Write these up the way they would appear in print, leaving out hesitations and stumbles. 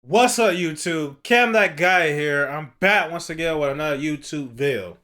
What's up, YouTube? Cam, that guy here. I'm back once again with another YouTube video.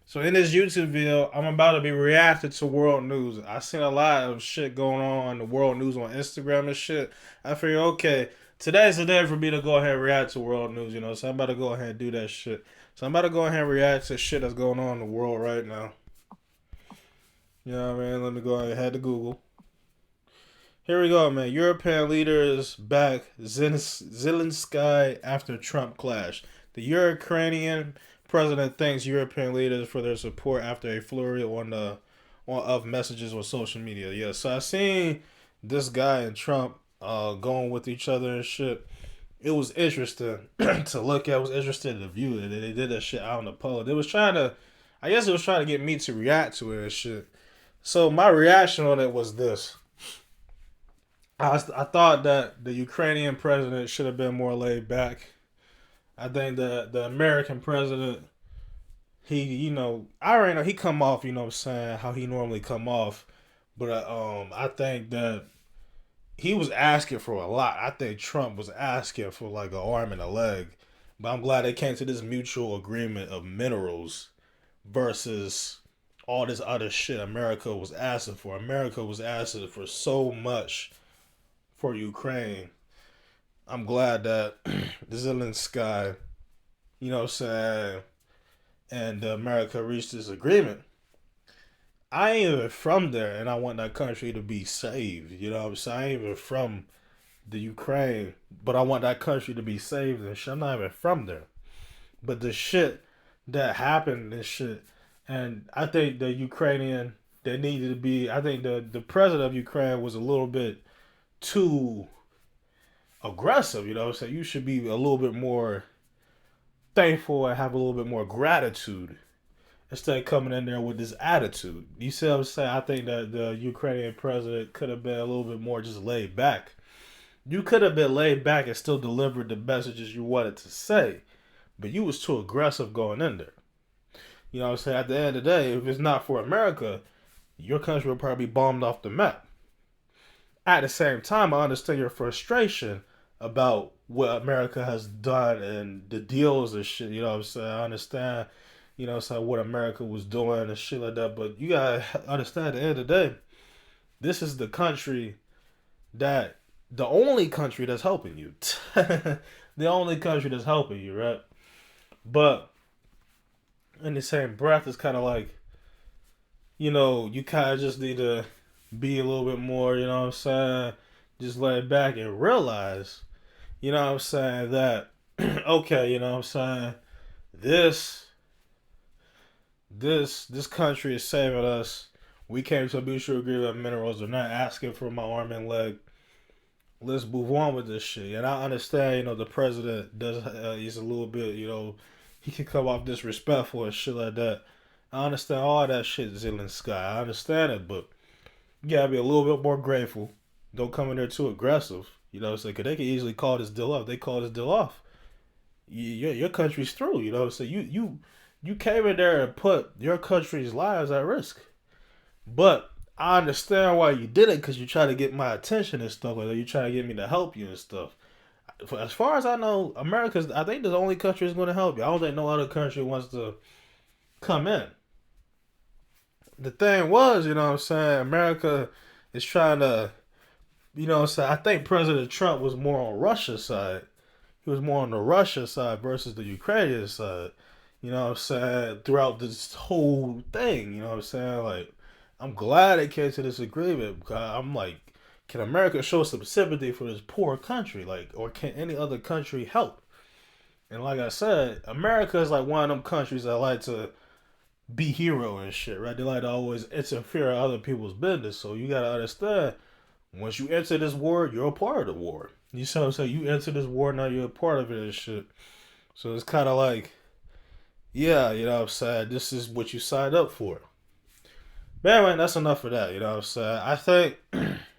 So in this YouTube video, I'm about to be reacting to world news. I seen a lot of shit going on in the world news on Instagram and shit. I figured, okay, today's the day for me to go ahead and react to world news, so I'm about to go ahead and do that shit. So I'm about to go ahead and react to shit that's going on in the world right now. You know what I mean? Let me go ahead and head to Google. Here we go, man. European leaders back Zelensky after Trump clash. The Ukrainian president thanks European leaders for their support after a flurry of messages on social media. Yeah, so I seen this guy and Trump going with each other and shit. It was interesting to look at. It was interesting to view it. They did that shit out in the public. They was trying to, I guess it was trying to get me to react to it and shit. So my reaction on it was this. I thought that the Ukrainian president should have been more laid back. I think the American president, I already know he come off, what I'm saying, how he normally come off. But I think that he was asking for a lot. I think Trump was asking for like an arm and a leg. But I'm glad they came to this mutual agreement of minerals versus all this other shit America was asking for. America was asking for so much for Ukraine. I'm glad that the Zelensky, what I'm saying, and America reached this agreement. I ain't even from there, and I want that country to be saved. You know what I'm saying? I ain't even from the Ukraine, but I want that country to be saved and shit. I'm not even from there. But the shit that happened and shit, and I think the Ukrainian, they needed to be, I think the president of Ukraine was a little bit too aggressive, you know what I'm saying? You should be a little bit more thankful and have a little bit more gratitude instead of coming in there with this attitude. You see what I'm saying? I think that the Ukrainian president could have been a little bit more just laid back. You could have been laid back and still delivered the messages you wanted to say, but you was too aggressive going in there. You know what I'm saying? At the end of the day, if it's not for America, your country will probably be bombed off the map. At the same time, I understand your frustration about what America has done and the deals and shit. You know what I'm saying? I understand, so what America was doing and shit like that. But you gotta understand at the end of the day, this is the only country that's helping you. The only country that's helping you, right? But in the same breath, it's kind of like, you kind of just need to be a little bit more, what I'm saying, just lay back and realize, what I'm saying, that, okay, what I'm saying, this, this country is saving us. We came to a mutual agreement of minerals. They're not asking for my arm and leg. Let's move on with this shit. And I understand, the president does, he's a little bit, he can come off disrespectful and shit like that. I understand all that shit, Zelensky. I understand it, but you gotta be a little bit more grateful. Don't come in there too aggressive. You know what I'm saying? Because they can easily call this deal off. They call this deal off. Your country's through. You know what I'm saying? You came in there and put your country's lives at risk. But I understand why you did it, because you try to get my attention and stuff like that. You try to get me to help you and stuff. As far as I know, America's, I think, the only country that's going to help you. I don't think no other country wants to come in. The thing was, what I'm saying, America is trying to, what I'm saying, I think President Trump was more on Russia's side. He was more on the Russia side versus the Ukrainian side. You know what I'm saying? Throughout this whole thing, you know what I'm saying? Like, I'm glad it came to this agreement, because I'm like, can America show some sympathy for this poor country? Like, or can any other country help? And like I said, America is like one of them countries that like to be hero and shit, right? They like to always interfere in other people's business. So you gotta understand, once you enter this war, you're a part of the war. You see what I'm saying? You enter this war, now you're a part of it and shit. So it's kind of like, yeah, you know what I'm saying? This is what you signed up for. But anyway, that's enough for that, you know what I'm saying? I think,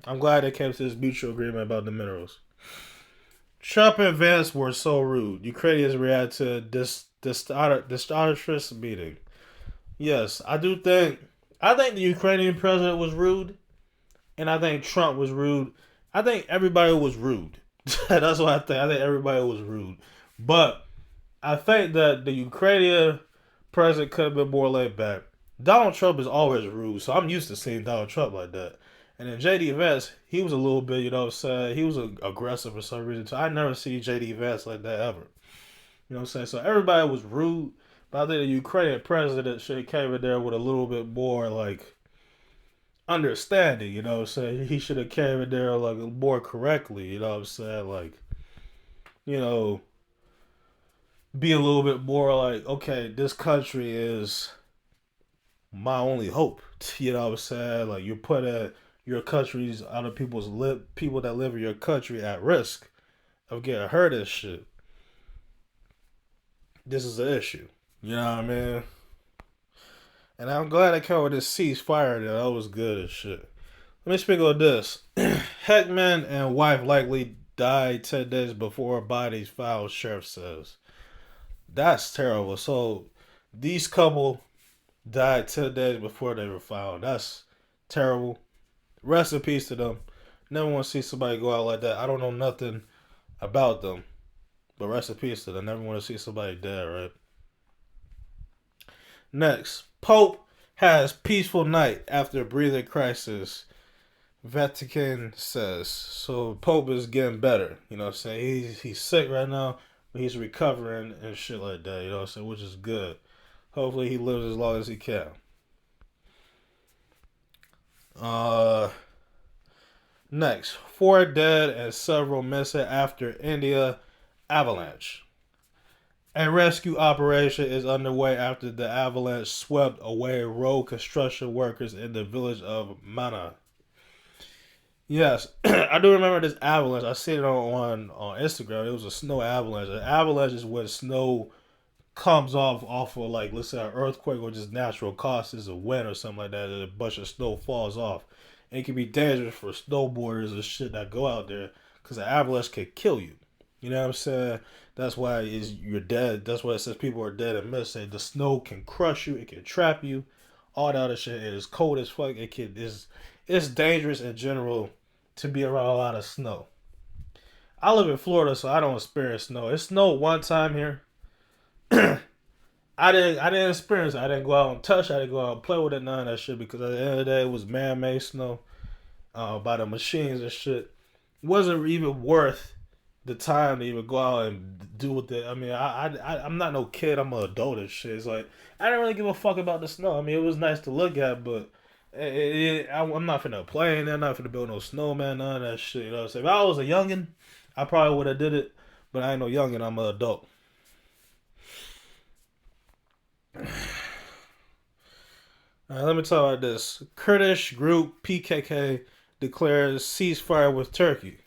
I'm glad they came to this mutual agreement about the minerals. Trump and Vance were so rude. Ukrainians reacted to disastrous meeting. Yes, I do think, I think the Ukrainian president was rude, and I think Trump was rude. I think everybody was rude. That's what I think. I think everybody was rude. But I think that the Ukrainian president could have been more laid back. Donald Trump is always rude, so I'm used to seeing Donald Trump like that. And then JD Vance, he was a little bit, you know what I'm saying? He was aggressive for some reason. So I never see JD Vance like that ever. You know what I'm saying? So everybody was rude, but I think the Ukrainian president should have came in there with a little bit more like understanding, you know what I'm saying? He should have came in there like more correctly, you know what I'm saying? Like, you know, be a little bit more like, okay, this country is my only hope. You know what I'm saying? Like you put your country's other people that live in your country at risk of getting hurt and shit. This is an issue. You know what I mean? And I'm glad I came with this ceasefire that was good as shit. Let me speak on this. Heckman and wife likely died 10 days before bodies found, sheriff says. That's terrible. So these couple died 10 days before they were found. That's terrible. Rest in peace to them. Never want to see somebody go out like that. I don't know nothing about them. But rest in peace to them. Never want to see somebody dead, right? Next. Pope has peaceful night after breathing crisis. Vatican says. So Pope is getting better. You know what I'm saying? He's sick right now, but he's recovering and shit like that. You know what I'm saying? Which is good. Hopefully he lives as long as he can. Uh Next. 4 dead and several missing after India avalanche. A rescue operation is underway after the avalanche swept away road construction workers in the village of Mana. Yes, I do remember this avalanche. I seen it on Instagram. It was a snow avalanche. An avalanche is when snow comes off of like let's say an earthquake or just natural causes of wind or something like that, and a bunch of snow falls off. And it can be dangerous for snowboarders and shit that go out there because an avalanche could kill you. You know what I'm saying? That's why you're dead. That's why it says people are dead and missing. The snow can crush you. It can trap you. All that other shit. It is cold as fuck. It's dangerous in general to be around a lot of snow. I live in Florida, so I don't experience snow. It snowed one time here. I didn't experience it. I didn't go out and touch it. I didn't go out and play with it, none of that shit, because at the end of the day, it was man made snow by the machines and shit. It wasn't even worth the time to even go out and do with it. I mean, I'm not no kid. I'm an adult and shit. It's like, I didn't really give a fuck about the snow. I mean, it was nice to look at, but I'm not finna play in there. I'm not finna build no snowman, none of that shit. You know what I'm saying? If I was a youngin', I probably would have did it, but I ain't no youngin'. I'm an adult. Let me talk about this. Kurdish group PKK declares ceasefire with Turkey.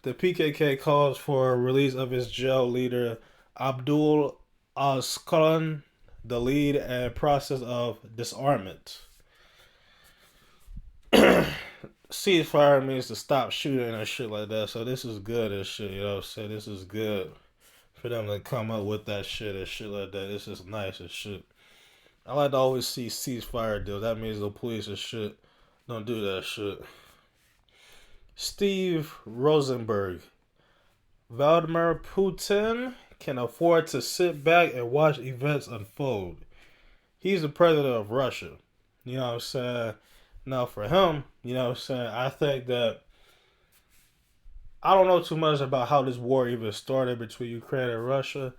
The PKK calls for a release of its jail leader Abdul Askalon, the lead and process of disarmament. Ceasefire means to stop shooting and shit like that. So this is good and shit. You know what I'm saying? This is good for them to come up with that shit and shit like that. This is nice and shit. I like to always see ceasefire deals. That means the police and shit don't do that shit. Steve Rosenberg. Vladimir Putin can afford to sit back and watch events unfold. He's the president of Russia. You know what I'm saying? Now for him, you know what I'm saying, I think that I don't know too much about how this war even started between Ukraine and Russia,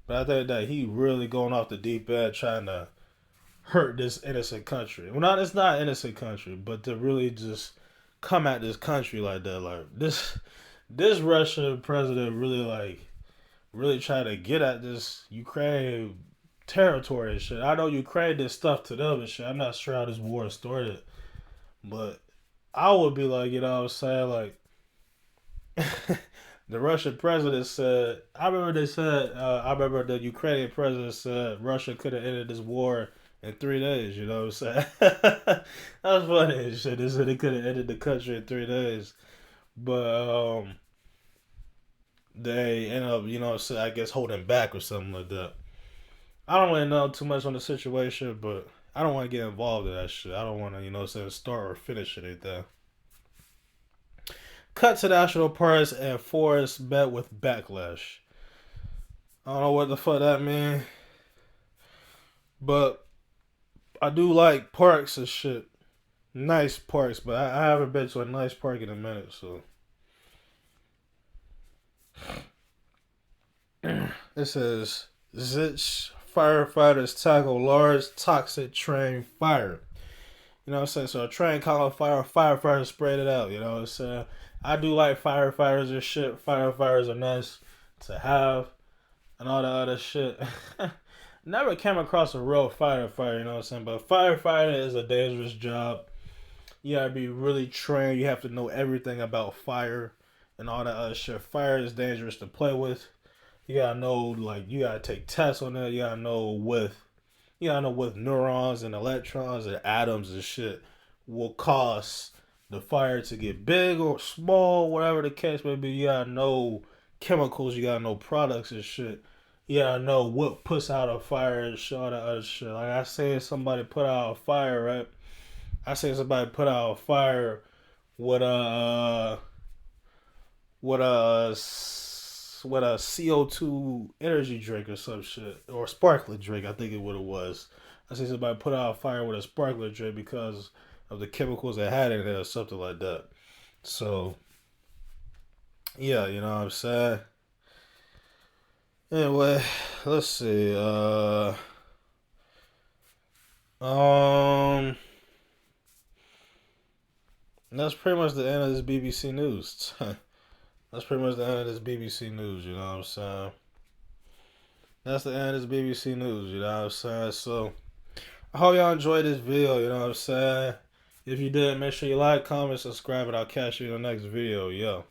but I think that he really going off the deep end trying to hurt this innocent country. Well, not it's not an innocent country, but to really just come at this country like that, like this Russian president really try to get at this Ukraine territory and shit. I know Ukraine did stuff to them and shit. I'm not sure how this war started, but I would be like, you know what I'm saying, like the Russian president said. I remember the Ukrainian president said Russia could have ended this war in 3 days. You know what I'm saying? That was funny and shit. They said they could have ended the country in 3 days, but they end up, you know, I guess holding back or something like that. I don't really know too much on the situation, but I don't want to get involved in that shit. I don't want to, you know, say start or finish anything. Cut to national parks and forests met with backlash. I don't know what the fuck that mean, but I do like parks and shit. Nice parks, but I haven't been to a nice park in a minute, so. It says Zich firefighters tackle large toxic train fire. You know what I'm saying? So a train caught on fire, firefighters sprayed it out. You know what I'm saying? I do like firefighters and shit. Firefighters are nice to have and all that other shit. Never came across a real firefighter, you know what I'm saying? But firefighting is a dangerous job. You gotta be really trained. You have to know everything about fire and all that other shit. Fire is dangerous to play with. You gotta know, like, you gotta take tests on that. You gotta know with neurons and electrons and atoms and shit will cause the fire to get big or small, whatever the case may be. You gotta know chemicals. You gotta know products and shit. You gotta know what puts out a fire and shit, all that other shit. Like I say, somebody put out a fire, right? I say somebody put out a fire with a with a with a CO2 energy drink or some shit or sparkling drink. I think it what it was. I say somebody put out a fire with a sparkling drink because of the chemicals they had in it or something like that. So yeah, you know what I'm saying. Anyway, let's see. Um, that's pretty much the end of this BBC News. That's pretty much the end of this BBC News. You know what I'm saying. That's the end of this BBC News. You know what I'm saying. So I hope y'all enjoyed this video. You know what I'm saying. If you did, make sure you like, comment, subscribe, and I'll catch you in the next video. Yo.